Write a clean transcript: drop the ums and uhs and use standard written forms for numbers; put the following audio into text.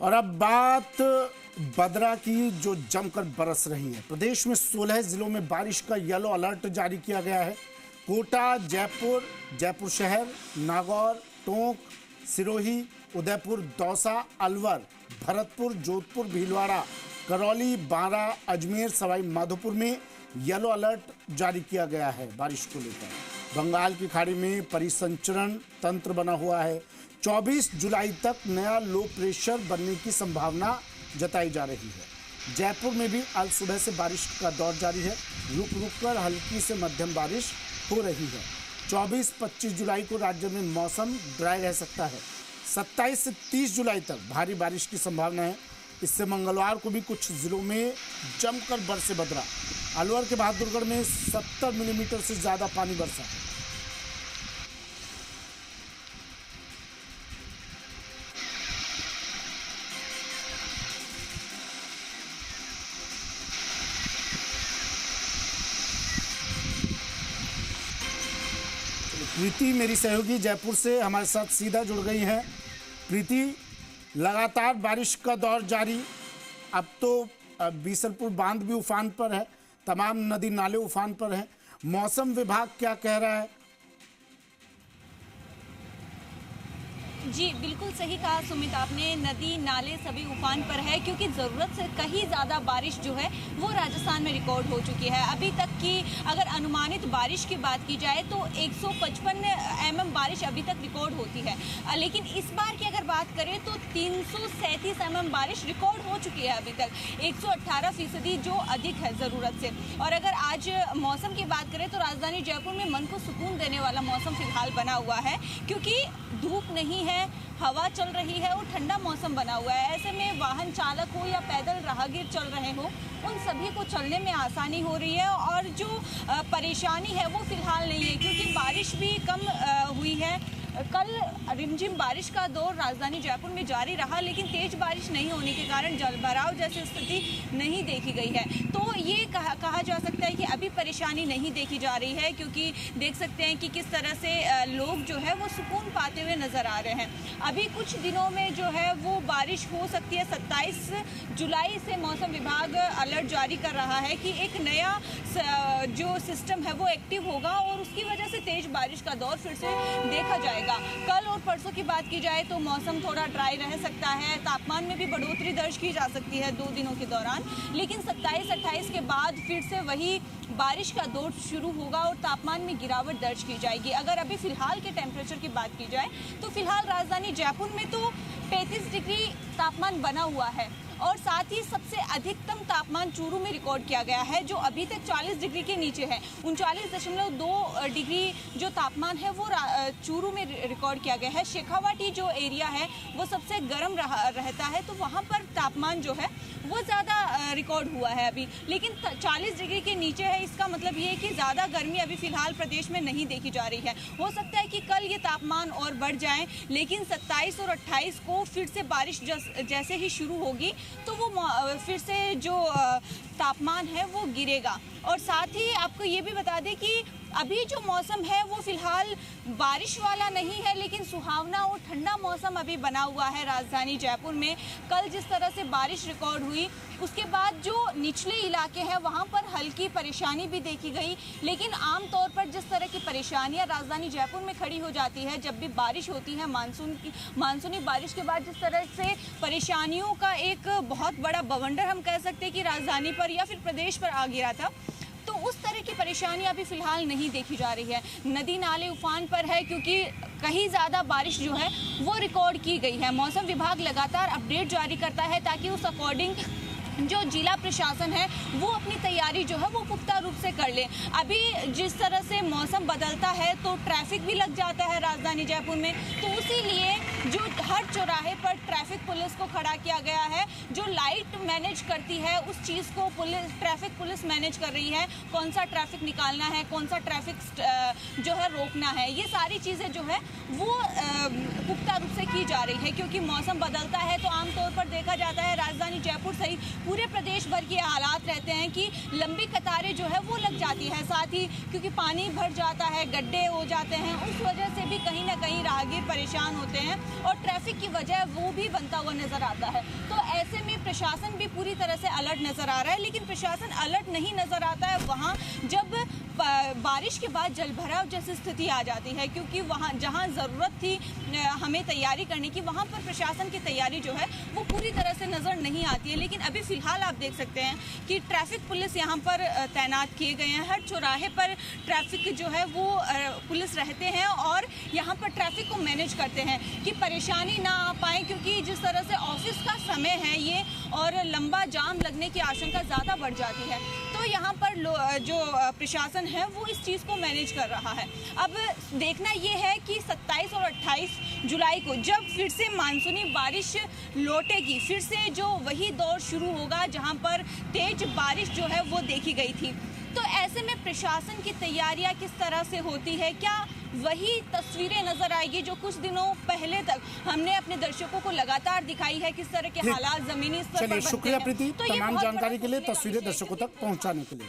और अब बात बदरा की, जो जमकर बरस रही है। प्रदेश में 16 जिलों में बारिश का येलो अलर्ट जारी किया गया है। कोटा, जयपुर, जयपुर शहर, नागौर, टोंक, सिरोही, उदयपुर, दौसा, अलवर, भरतपुर, जोधपुर, भीलवाड़ा, करौली, बारां, अजमेर, सवाई माधोपुर में येलो अलर्ट जारी किया गया है बारिश को लेकर। बंगाल की खाड़ी में परिसंचरण तंत्र बना हुआ है। 24 जुलाई तक नया लो प्रेशर बनने की संभावना जताई जा रही है। जयपुर में भी आज सुबह से बारिश का दौर जारी है। रुक रुक कर हल्की से मध्यम बारिश हो रही है। 24-25 जुलाई को राज्य में मौसम ड्राई रह सकता है। 27 से 30 जुलाई तक भारी बारिश की संभावना है। इससे मंगलवार को भी कुछ जिलों में जमकर बरसे बदरा। अलवर के बहादुरगढ़ में 70 मिलीमीटर से ज़्यादा पानी बरसा। प्रीति मेरी सहयोगी जयपुर से हमारे साथ सीधा जुड़ गई हैं। प्रीति, लगातार बारिश का दौर जारी। अब तो बीसलपुर बांध भी उफान पर है, तमाम नदी नाले उफान पर हैं। मौसम विभाग क्या कह रहा है? जी बिल्कुल सही कहा सुमित आपने, नदी नाले सभी उफान पर है क्योंकि ज़रूरत से कहीं ज़्यादा बारिश जो है वो राजस्थान में रिकॉर्ड हो चुकी है। अभी तक की अगर अनुमानित बारिश की बात की जाए तो 155 mm बारिश अभी तक रिकॉर्ड होती है, लेकिन इस बार की अगर बात करें तो 337 mm बारिश रिकॉर्ड हो चुकी है अभी तक, 118% जो अधिक है ज़रूरत से। और अगर आज मौसम की बात करें तो राजधानी जयपुर में मन को सुकून देने वाला मौसम फिलहाल बना हुआ है क्योंकि धूप नहीं है, हवा चल रही है और ठंडा मौसम बना हुआ है। ऐसे में वाहन चालक हो या पैदल राहगीर चल रहे हो, उन सभी को चलने में आसानी हो रही है और जो परेशानी है वो फिलहाल नहीं है क्योंकि बारिश भी कम हुई है। कल रिमझिम बारिश का दौर राजधानी जयपुर में जारी रहा, लेकिन तेज बारिश नहीं होने के कारण जलभराव जैसी स्थिति नहीं देखी गई है। तो ये कहा जा सकता है कि अभी परेशानी नहीं देखी जा रही है क्योंकि देख सकते हैं कि किस तरह से लोग जो है वो सुकून पाते हुए नजर आ रहे हैं। अभी कुछ दिनों में जो है वो बारिश हो सकती है। 27 जुलाई से मौसम विभाग अलर्ट जारी कर रहा है कि एक नया जो सिस्टम है वो एक्टिव होगा और उसकी वजह से तेज बारिश का दौर फिर से देखा जाएगा। कल और परसों की बात की जाए तो मौसम थोड़ा ड्राई रह सकता है, तापमान में भी बढ़ोतरी दर्ज की जा सकती है 2 दिनों के दौरान, लेकिन 27-28 के बाद फिर से वही बारिश का दौर शुरू होगा और तापमान में गिरावट दर्ज की जाएगी। अगर अभी फिलहाल के टेम्परेचर की बात की जाए तो फिलहाल राजधानी जयपुर में तो 35 डिग्री तापमान बना हुआ है और साथ ही सबसे अधिकतम तापमान चूरू में रिकॉर्ड किया गया है जो अभी तक 40 डिग्री के नीचे है। 39.2 डिग्री जो तापमान है वो चूरू में रिकॉर्ड किया गया है। शेखावाटी जो एरिया है वो सबसे गर्म रहता है, तो वहाँ पर तापमान जो है वो ज़्यादा रिकॉर्ड हुआ है अभी, लेकिन 40 डिग्री के नीचे है। इसका मतलब ये है कि ज़्यादा गर्मी अभी फ़िलहाल प्रदेश में नहीं देखी जा रही है। हो सकता है कि कल ये तापमान और बढ़ जाए, लेकिन 27 और 28 को फिर से बारिश जैसे ही शुरू होगी तो वो फिर से जो तापमान है वो गिरेगा। और साथ ही आपको ये भी बता दें कि अभी जो मौसम है वो फिलहाल बारिश वाला नहीं है, लेकिन सुहावना और ठंडा मौसम अभी बना हुआ है राजधानी जयपुर में। कल जिस तरह से बारिश रिकॉर्ड हुई उसके बाद जो निचले इलाके हैं वहाँ पर हल्की परेशानी भी देखी गई, लेकिन आमतौर पर जिस तरह की परेशानियाँ राजधानी जयपुर में खड़ी हो जाती है जब भी बारिश होती है, मानसूनी बारिश के बाद जिस तरह से परेशानियों का एक बहुत बड़ा बवंडर हम कह सकते हैं कि राजधानी पर या फिर प्रदेश पर आ गिरा था, तो उस तरह की परेशानी अभी फिलहाल नहीं देखी जा रही है। नदी नाले उफान पर है क्योंकि कहीं ज़्यादा बारिश जो है वो रिकॉर्ड की गई है। मौसम विभाग लगातार अपडेट जारी करता है ताकि उस अकॉर्डिंग जो जिला प्रशासन है वो अपनी तैयारी जो है वो पुख्ता रूप से कर ले। अभी जिस तरह से मौसम बदलता है तो ट्रैफिक भी लग जाता है राजधानी जयपुर में, तो उसी लिए जो हर चौराहे पर ट्रैफिक पुलिस को खड़ा किया गया है। जो लाइट मैनेज करती है उस चीज़ को ट्रैफिक पुलिस मैनेज कर रही है, कौन सा ट्रैफिक निकालना है, कौन सा ट्रैफिक जो है रोकना है, ये सारी चीज़ें जो है वो पुख्ता रूप से की जा रही है क्योंकि मौसम बदलता है। तो आमतौर पर देखा जाता है राजधानी जयपुर सहित पूरे प्रदेश भर के हालात रहते हैं कि लंबी कतारें जो है वो लग जाती है, साथ ही क्योंकि पानी भर जाता है, गड्ढे हो जाते हैं, उस वजह से भी कहीं ना कहीं राहगीर परेशान होते हैं और ट्रैफिक की वजह वो भी बनता हुआ नजर आता है। तो ऐसे में प्रशासन भी पूरी तरह से अलर्ट नजर आ रहा है, लेकिन प्रशासन अलर्ट नहीं नजर आता है वहाँ जब बारिश के बाद जलभराव जैसी स्थिति आ जाती है, क्योंकि वहाँ जहाँ ज़रूरत थी हमें तैयारी करने की, वहाँ पर प्रशासन की तैयारी जो है वो पूरी तरह से नज़र नहीं आती है। लेकिन अभी फ़िलहाल आप देख सकते हैं कि ट्रैफिक पुलिस यहाँ पर तैनात किए गए हैं। हर चौराहे पर ट्रैफिक जो है वो पुलिस रहते हैं और यहाँ पर ट्रैफिक को मैनेज करते हैं कि परेशानी ना आ पाए, क्योंकि जिस तरह से ऑफिस का समय है ये और लंबा जाम लगने की आशंका ज़्यादा बढ़ जाती है। तो यहाँ पर जो प्रशासन है वो इस चीज़ को मैनेज कर रहा है। अब देखना ये है कि 27 और 28 जुलाई को जब फिर से मानसूनी बारिश लौटेगी, फिर से जो वही दौर शुरू होगा जहाँ पर तेज बारिश जो है वो देखी गई थी। तो ऐसे में प्रशासन की तैयारियां किस तरह से होती है, क्या वही तस्वीरें नजर आएगी जो कुछ दिनों पहले तक हमने अपने दर्शकों को लगातार दिखाई है, किस तरह के हालात जमीनी स्तर पर बनते हैं। शुक्रिया प्रीति, तो तमाम जानकारी के लिए, तस्वीरें दर्शकों तक पहुंचाने के लिए।